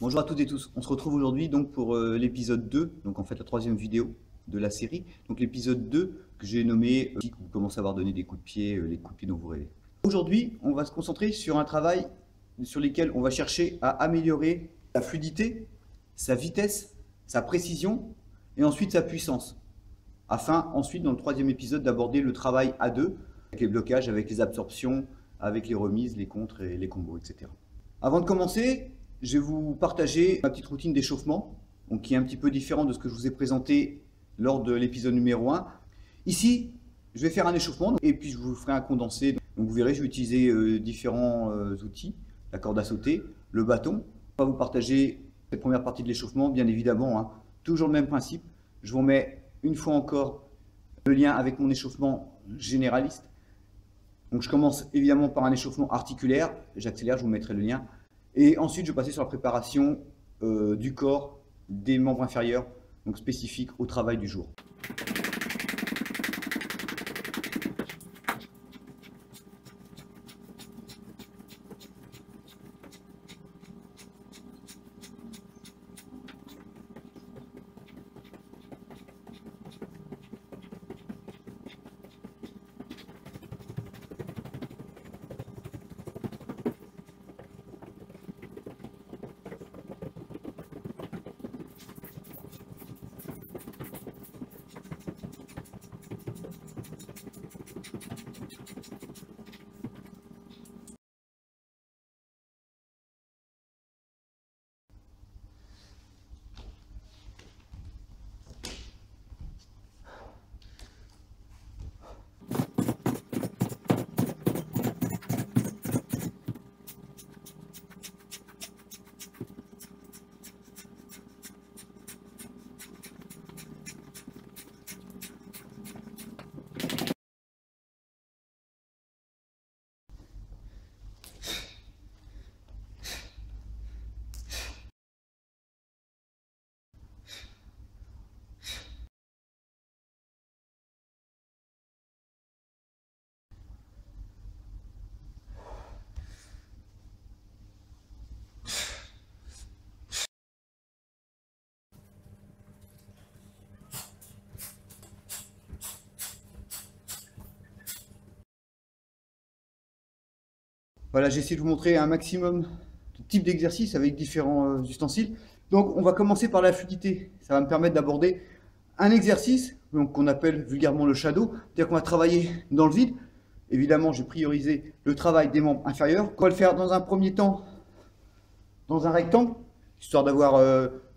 Bonjour à toutes et tous, on se retrouve aujourd'hui donc pour l'épisode 2, donc en fait la troisième vidéo de la série. Donc l'épisode 2 que j'ai nommé vous commencez à avoir donné des coups de pied, les coups de pied dont vous rêvez. Aujourd'hui, on va se concentrer sur un travail sur lequel on va chercher à améliorer sa fluidité, sa vitesse, sa précision et ensuite sa puissance. Afin ensuite dans le troisième épisode d'aborder le travail à deux, avec les blocages, avec les absorptions, avec les remises, les contres et les combos, etc. Avant de commencer, je vais vous partager ma petite routine d'échauffement, qui est un petit peu différente de ce que je vous ai présenté lors de l'épisode numéro 1. Ici, je vais faire un échauffement et puis je vous ferai un condensé. Donc vous verrez, je vais utiliser différents outils, la corde à sauter, le bâton. On va vous partager cette première partie de l'échauffement, bien évidemment, toujours le même principe. Je vous mets une fois encore le lien avec mon échauffement généraliste. Donc je commence évidemment par un échauffement articulaire, j'accélère, je vous mettrai le lien. Et ensuite, je vais passer sur la préparation du corps, des membres inférieurs, donc spécifiques au travail du jour. Voilà, j'ai essayé de vous montrer un maximum de types d'exercices avec différents ustensiles. Donc on va commencer par la fluidité. Ça va me permettre d'aborder un exercice qu'on appelle vulgairement le shadow, c'est-à-dire qu'on va travailler dans le vide. Évidemment, j'ai priorisé le travail des membres inférieurs. On va le faire dans un premier temps dans un rectangle, histoire d'avoir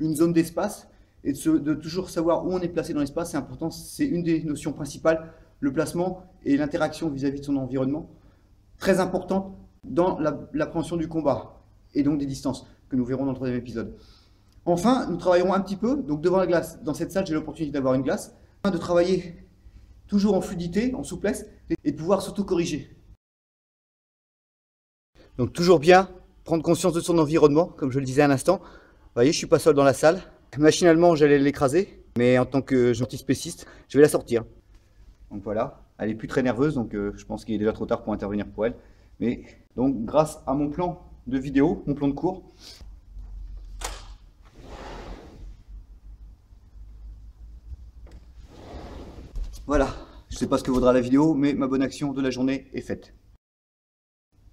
une zone d'espace et de toujours savoir où on est placé dans l'espace. C'est important, c'est une des notions principales, le placement et l'interaction vis-à-vis de son environnement. Très importante dans l'appréhension du combat et donc des distances que nous verrons dans le troisième épisode. Enfin, nous travaillerons un petit peu, donc devant la glace. Dans cette salle, j'ai l'opportunité d'avoir une glace, de travailler toujours en fluidité, en souplesse et de pouvoir s'auto-corriger. Donc toujours bien prendre conscience de son environnement, comme je le disais à l'instant. Vous voyez, je suis pas seul dans la salle. Machinalement, j'allais l'écraser, mais en tant que gentil spéciste, je vais la sortir. Donc voilà, elle est plus très nerveuse, donc je pense qu'il est déjà trop tard pour intervenir pour elle. Mais donc grâce à mon plan de vidéo, mon plan de cours, voilà, je ne sais pas ce que vaudra la vidéo, mais ma bonne action de la journée est faite.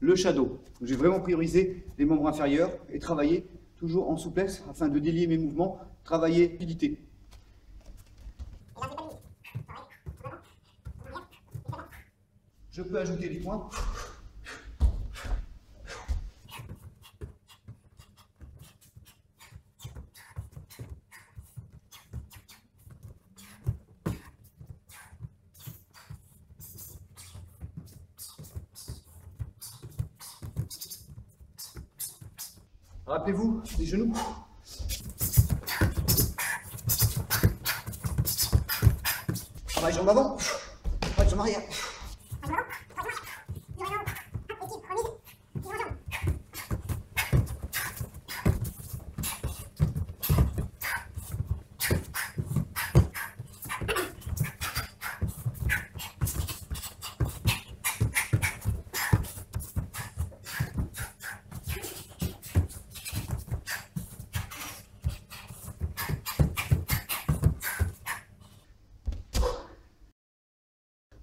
Le shadow, j'ai vraiment priorisé les membres inférieurs et travailler toujours en souplesse afin de délier mes mouvements, travailler fluidité. Je peux ajouter des points. Rappelez-vous des genoux. Travail jambes avant, travail jambes arrière.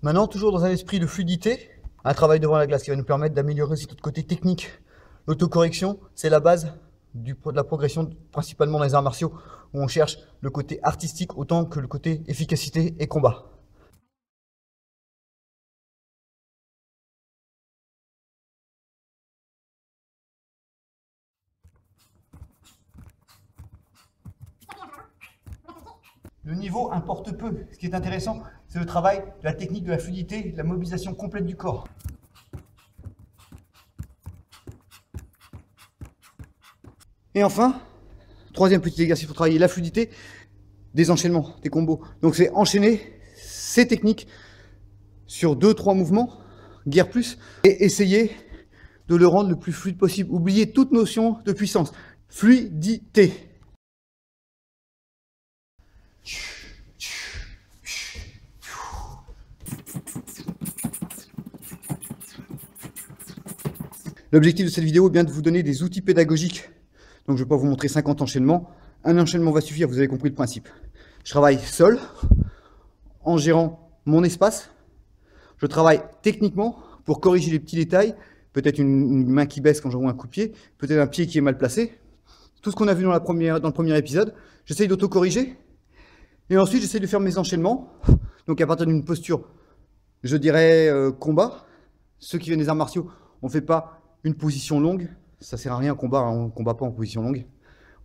Maintenant, toujours dans un esprit de fluidité, un travail devant la glace qui va nous permettre d'améliorer aussi notre côté technique. L'autocorrection, c'est la base de la progression, principalement dans les arts martiaux, où on cherche le côté artistique autant que le côté efficacité et combat. Le niveau importe peu. Ce qui est intéressant, c'est le travail de la technique de la fluidité, de la mobilisation complète du corps. Et enfin, troisième petit exercice pour travailler la fluidité, des enchaînements, des combos. Donc c'est enchaîner ces techniques sur 2-3 mouvements, guère plus, et essayer de le rendre le plus fluide possible. Oubliez toute notion de puissance. Fluidité. L'objectif de cette vidéo est bien de vous donner des outils pédagogiques. Donc je ne vais pas vous montrer 50 enchaînements. Un enchaînement va suffire, vous avez compris le principe. Je travaille seul, en gérant mon espace. Je travaille techniquement pour corriger les petits détails. Peut-être une main qui baisse quand j'envoie un coup de pied, peut-être un pied qui est mal placé. Tout ce qu'on a vu dans le premier épisode. J'essaye d'auto-corriger. Et ensuite, j'essaie de faire mes enchaînements. Donc à partir d'une posture, je dirais combat. Ceux qui viennent des arts martiaux, on ne fait pas une position longue. Ça ne sert à rien un combat, hein. On ne combat pas en position longue.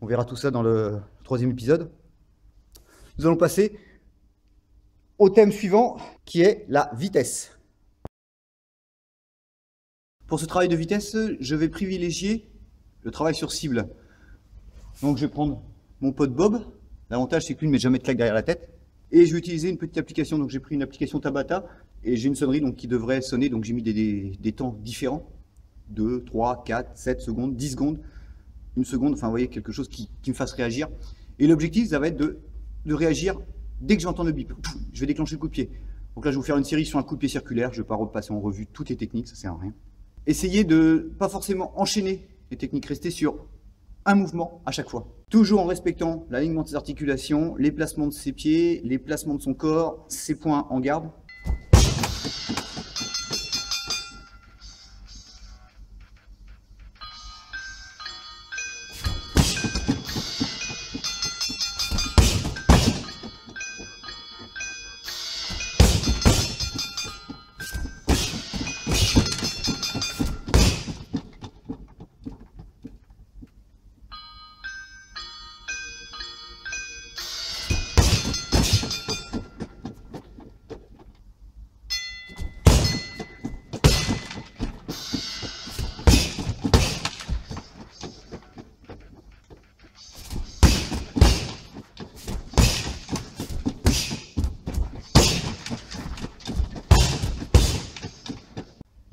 On verra tout ça dans le troisième épisode. Nous allons passer au thème suivant, qui est la vitesse. Pour ce travail de vitesse, je vais privilégier le travail sur cible. Donc je vais prendre mon pote Bob. L'avantage, c'est que lui ne met jamais de claque derrière la tête. Et je vais utiliser une petite application. Donc j'ai pris une application Tabata et j'ai une sonnerie donc, qui devrait sonner. Donc j'ai mis des temps différents. 2, 3, 4, 7 secondes, 10 secondes, 1 seconde. Enfin, vous voyez, quelque chose qui me fasse réagir. Et l'objectif, ça va être de réagir dès que j'entends le bip. Je vais déclencher le coup de pied. Donc là, je vais vous faire une série sur un coup de pied circulaire. Je ne vais pas repasser en revue toutes les techniques, ça ne sert à rien. Essayez de pas forcément enchaîner les techniques, rester sur un mouvement à chaque fois. Toujours en respectant l'alignement de ses articulations, les placements de ses pieds, les placements de son corps, ses points en garde.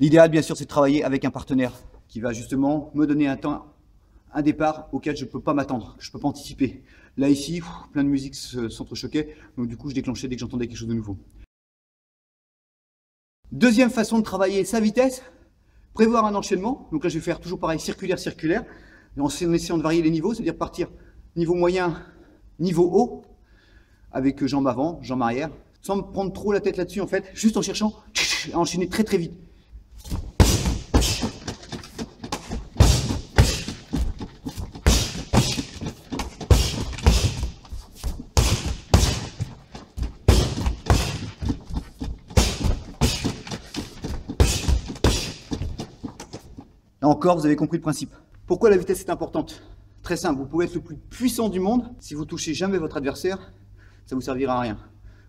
L'idéal, bien sûr, c'est de travailler avec un partenaire qui va justement me donner un départ auquel je ne peux pas m'attendre, que je ne peux pas anticiper. Là, ici, plein de musique s'entrechoquait, donc du coup, je déclenchais dès que j'entendais quelque chose de nouveau. Deuxième façon de travailler sa vitesse, prévoir un enchaînement. Donc là, je vais faire toujours pareil, circulaire, circulaire, en essayant de varier les niveaux, c'est-à-dire partir niveau moyen, niveau haut, avec jambes avant, jambes arrière, sans me prendre trop la tête là-dessus, en fait, juste en cherchant à enchaîner très très vite. Là encore, vous avez compris le principe. Pourquoi la vitesse est importante? Très simple, vous pouvez être le plus puissant du monde. Si vous touchez jamais votre adversaire, ça vous servira à rien.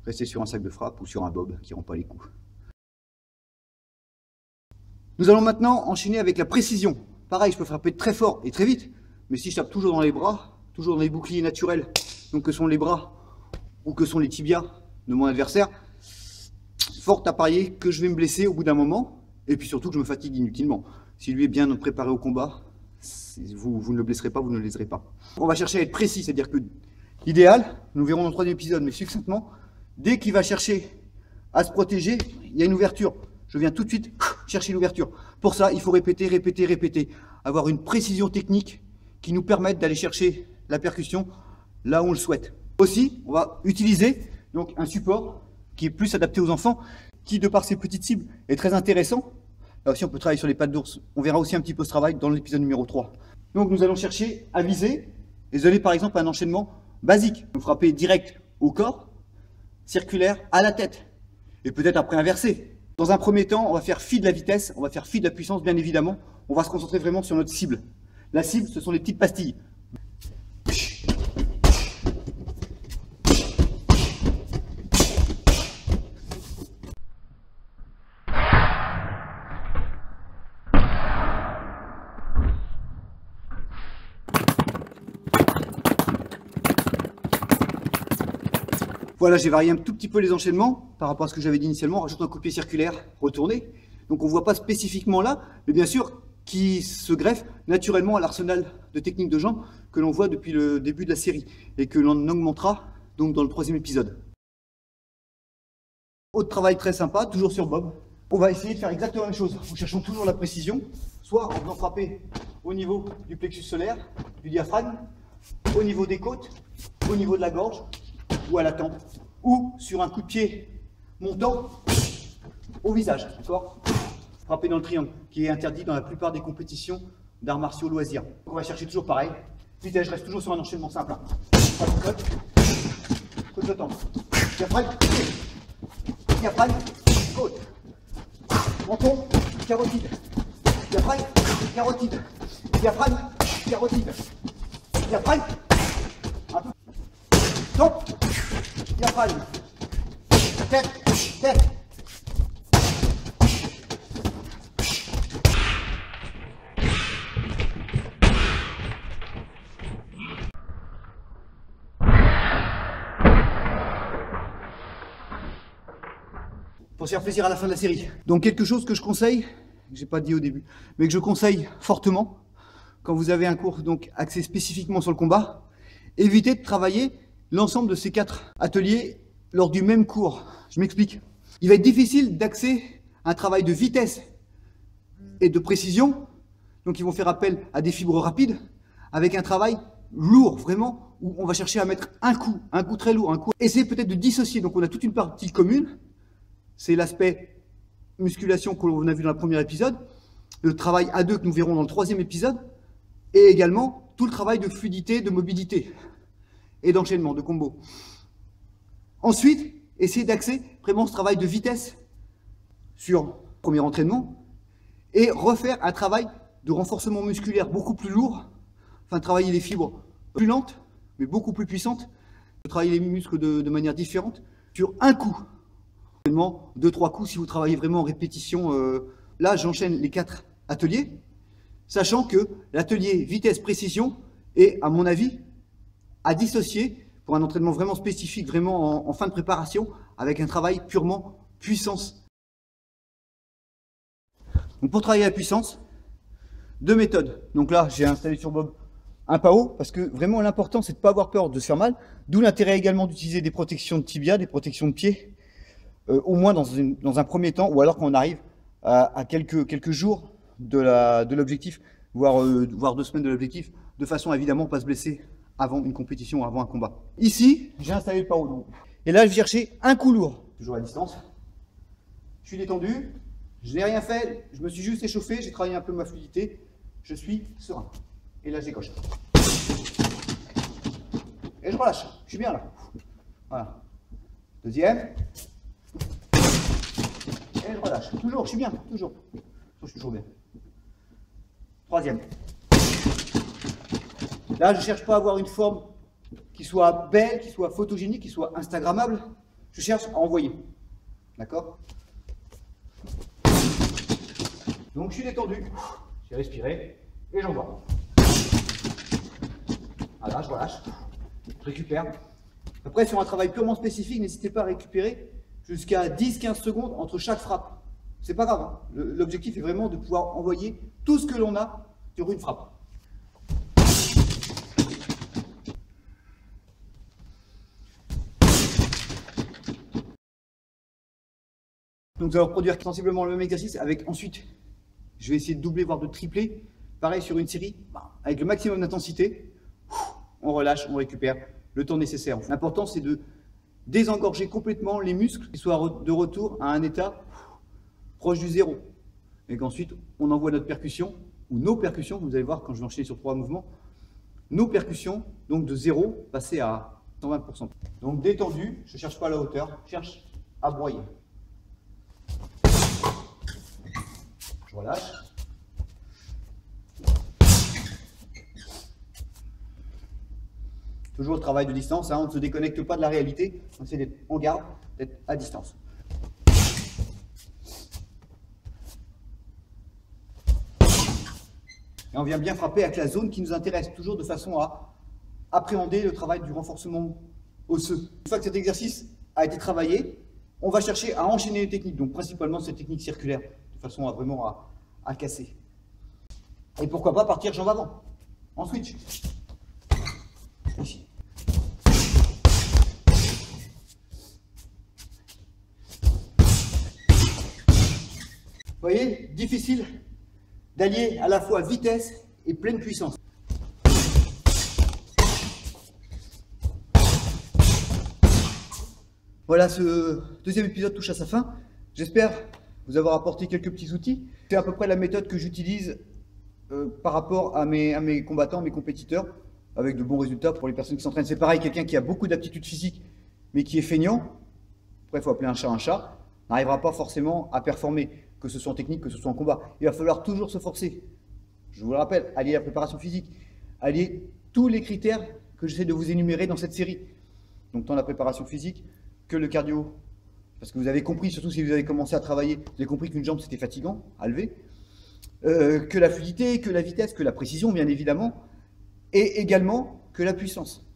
Restez sur un sac de frappe ou sur un bob qui ne rend pas les coups. Nous allons maintenant enchaîner avec la précision. Pareil, je peux frapper très fort et très vite, mais si je tape toujours dans les bras, toujours dans les boucliers naturels, donc que sont les bras ou que sont les tibias de mon adversaire, fort à parier que je vais me blesser au bout d'un moment, et puis surtout que je me fatigue inutilement. Si lui est bien préparé au combat, vous ne le blesserez pas, vous ne le léserez pas. On va chercher à être précis, c'est-à-dire que l'idéal, nous verrons dans le troisième épisode, mais succinctement, dès qu'il va chercher à se protéger, il y a une ouverture. Je viens tout de suite chercher l'ouverture. Pour ça, il faut répéter, répéter, répéter. Avoir une précision technique qui nous permette d'aller chercher la percussion là où on le souhaite. Aussi, on va utiliser donc un support qui est plus adapté aux enfants. qui, de par ses petites cibles, est très intéressant. Là aussi, on peut travailler sur les pattes d'ours. On verra aussi un petit peu ce travail dans l'épisode numéro 3. Donc, nous allons chercher à viser et donner par exemple un enchaînement basique. Vous frappez direct au corps, circulaire à la tête, et peut-être après inversé. Dans un premier temps, on va faire fi de la vitesse, on va faire fi de la puissance, bien évidemment. On va se concentrer vraiment sur notre cible. La cible, ce sont les petites pastilles. Voilà, j'ai varié un tout petit peu les enchaînements par rapport à ce que j'avais dit initialement, en rajoutant un coup de pied circulaire retourné. Donc on ne voit pas spécifiquement là, mais bien sûr qui se greffe naturellement à l'arsenal de techniques de jambes que l'on voit depuis le début de la série et que l'on augmentera donc dans le 3e épisode. Autre travail très sympa, toujours sur Bob. On va essayer de faire exactement la même chose. Nous cherchons toujours la précision, soit en venant frapper au niveau du plexus solaire, du diaphragme, au niveau des côtes, au niveau de la gorge, ou à la tempe, ou sur un coup de pied montant au visage, d'accord? Frapper dans le triangle, qui est interdit dans la plupart des compétitions d'arts martiaux loisirs. On va chercher toujours pareil. Vitesse, je reste toujours sur un enchaînement simple. Côte, côte de tempe. Diaphragme, diaphragme, côte. Menton, carotide. Diaphragme, carotide. Diaphragme, carotide. Diaphragme, un peu. Tempe, diaphragme. Tête, tête. Pour se faire plaisir à la fin de la série. Donc quelque chose que je conseille, que j'ai pas dit au début, mais que je conseille fortement, quand vous avez un cours donc axé spécifiquement sur le combat, évitez de travailler l'ensemble de ces 4 ateliers lors du même cours. Je m'explique. Il va être difficile d'axer un travail de vitesse et de précision, donc ils vont faire appel à des fibres rapides, avec un travail lourd, vraiment, où on va chercher à mettre un coup très lourd, un coup. Essayez peut-être de dissocier, donc on a toute une partie commune, c'est l'aspect musculation que l'on a vu dans le premier épisode, le travail à 2 que nous verrons dans le 3e épisode, et également tout le travail de fluidité, de mobilité et d'enchaînement, de combo. Ensuite, essayez d'axer vraiment ce travail de vitesse sur le premier entraînement et refaire un travail de renforcement musculaire beaucoup plus lourd, enfin travailler les fibres plus lentes, mais beaucoup plus puissantes, travailler les muscles de manière différente sur un coup. 2-3 coups si vous travaillez vraiment en répétition. Là, j'enchaîne les 4 ateliers, sachant que l'atelier vitesse-précision est, à mon avis, à dissocier pour un entraînement vraiment spécifique, vraiment en fin de préparation, avec un travail purement puissance. Donc pour travailler la puissance, 2 méthodes. Donc là, j'ai installé sur Bob un PAO, parce que vraiment l'important, c'est de ne pas avoir peur de se faire mal, d'où l'intérêt également d'utiliser des protections de tibia, des protections de pied, au moins dans un premier temps, ou alors quand on arrive à quelques jours de l'objectif, voire 2 semaines de l'objectif, de façon à évidemment pas se blesser avant une compétition, avant un combat. Ici, j'ai installé le PAO. Donc. Et là, je vais chercher un coup lourd, toujours à distance. Je suis détendu, je n'ai rien fait, je me suis juste échauffé, j'ai travaillé un peu ma fluidité, je suis serein. Et là, je décoche. Et je relâche, je suis bien là. Voilà. 2e. Et je relâche. Toujours, je suis bien, toujours. Je suis toujours bien. 3e. Là, je ne cherche pas à avoir une forme qui soit belle, qui soit photogénique, qui soit instagrammable. Je cherche à envoyer. D'accord? Donc, je suis détendu. J'ai respiré et j'envoie. Voilà, je relâche. Je récupère. Après, sur un travail purement spécifique, n'hésitez pas à récupérer jusqu'à 10-15 secondes entre chaque frappe. C'est pas grave. Hein. L'objectif est vraiment de pouvoir envoyer tout ce que l'on a sur une frappe. Donc, nous allons reproduire sensiblement le même exercice avec ensuite, je vais essayer de doubler, voire de tripler. Pareil sur une série, avec le maximum d'intensité. On relâche, on récupère le temps nécessaire. L'important, c'est désengorger complètement les muscles, qu'ils soient de retour à un état proche du zéro. Et qu'ensuite, on envoie notre percussion, ou nos percussions, vous allez voir quand je vais enchaîner sur 3 mouvements, nos percussions, donc de 0, passer à 120%. Donc détendu, je ne cherche pas la hauteur, je cherche à broyer. Je relâche. Toujours le travail de distance, hein, on ne se déconnecte pas de la réalité, on essaie d'être en garde, d'être à distance. Et on vient bien frapper avec la zone qui nous intéresse, toujours de façon à appréhender le travail du renforcement osseux. Une fois que cet exercice a été travaillé, on va chercher à enchaîner les techniques, donc principalement cette technique circulaire, de façon à vraiment à casser. Et pourquoi pas partir jambe avant, en switch. Ici. Vous voyez, difficile d'allier à la fois vitesse et pleine puissance. Voilà, ce deuxième épisode touche à sa fin. J'espère vous avoir apporté quelques petits outils. C'est à peu près la méthode que j'utilise par rapport à mes combattants, mes compétiteurs, avec de bons résultats pour les personnes qui s'entraînent. C'est pareil, quelqu'un qui a beaucoup d'aptitudes physiques, mais qui est feignant, après il faut appeler un chat, n'arrivera pas forcément à performer, que ce soit en technique, que ce soit en combat. Il va falloir toujours se forcer. Je vous le rappelle, allier la préparation physique, allier tous les critères que j'essaie de vous énumérer dans cette série. Donc tant la préparation physique que le cardio. Parce que vous avez compris, surtout si vous avez commencé à travailler, vous avez compris qu'une jambe c'était fatigant à lever. Que la fluidité, que la vitesse, que la précision bien évidemment. Et également que la puissance.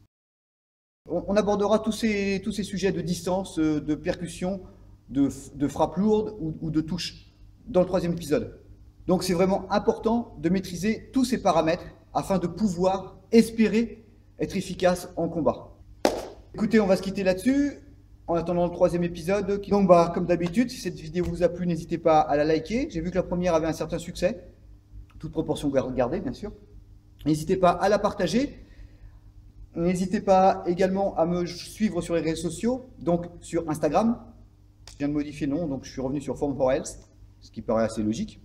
On abordera tous ces sujets de distance, de percussion, de frappe lourde ou de touche dans le troisième épisode. Donc c'est vraiment important de maîtriser tous ces paramètres afin de pouvoir espérer être efficace en combat. Écoutez, on va se quitter là-dessus en attendant le troisième épisode. Donc comme d'habitude, si cette vidéo vous a plu, n'hésitez pas à la liker. J'ai vu que la première avait un certain succès, toute proportion gardée bien sûr. N'hésitez pas à la partager. N'hésitez pas également à me suivre sur les réseaux sociaux, donc sur Instagram. Je viens de modifier le nom, donc je suis revenu sur Form for Health, ce qui paraît assez logique,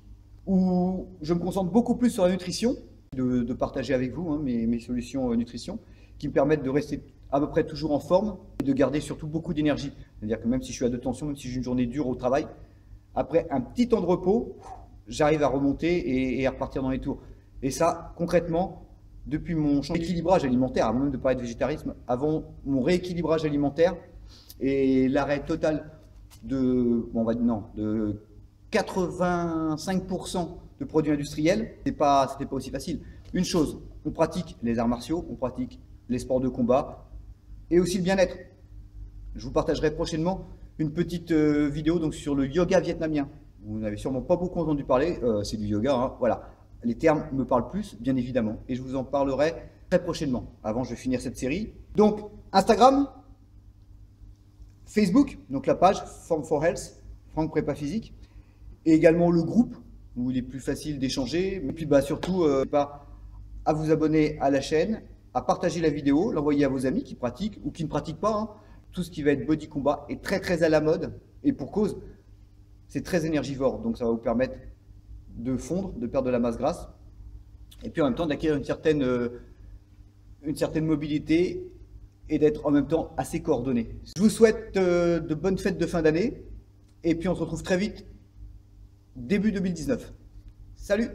où je me concentre beaucoup plus sur la nutrition, de partager avec vous mes solutions nutrition, qui me permettent de rester à peu près toujours en forme et de garder surtout beaucoup d'énergie. C'est-à-dire que même si je suis à 2 tensions, même si j'ai une journée dure au travail, après un petit temps de repos, j'arrive à remonter et à repartir dans les tours. Et ça, concrètement, depuis mon équilibrage alimentaire, avant même de parler de végétarisme, avant mon rééquilibrage alimentaire et l'arrêt total de 85% de produits industriels, c'était pas aussi facile. Une chose, on pratique les arts martiaux, on pratique les sports de combat et aussi le bien-être. Je vous partagerai prochainement une petite vidéo donc, sur le yoga vietnamien. Vous n'avez sûrement pas beaucoup entendu parler, c'est du yoga, hein, voilà. Les termes me parlent plus, bien évidemment, et je vous en parlerai très prochainement. Avant, je vais finir cette série. Donc, Instagram, Facebook, donc la page Form for Health, Franck Prépa Physique, et également le groupe où il est plus facile d'échanger. Et puis, surtout, pas à vous abonner à la chaîne, à partager la vidéo, l'envoyer à vos amis qui pratiquent ou qui ne pratiquent pas. Hein. Tout ce qui va être body combat est très à la mode, et pour cause, c'est très énergivore, donc ça va vous permettre de fondre, de perdre de la masse grasse, et puis en même temps d'acquérir une certaine mobilité et d'être en même temps assez coordonné. Je vous souhaite de bonnes fêtes de fin d'année, et puis on se retrouve très vite, début 2019. Salut!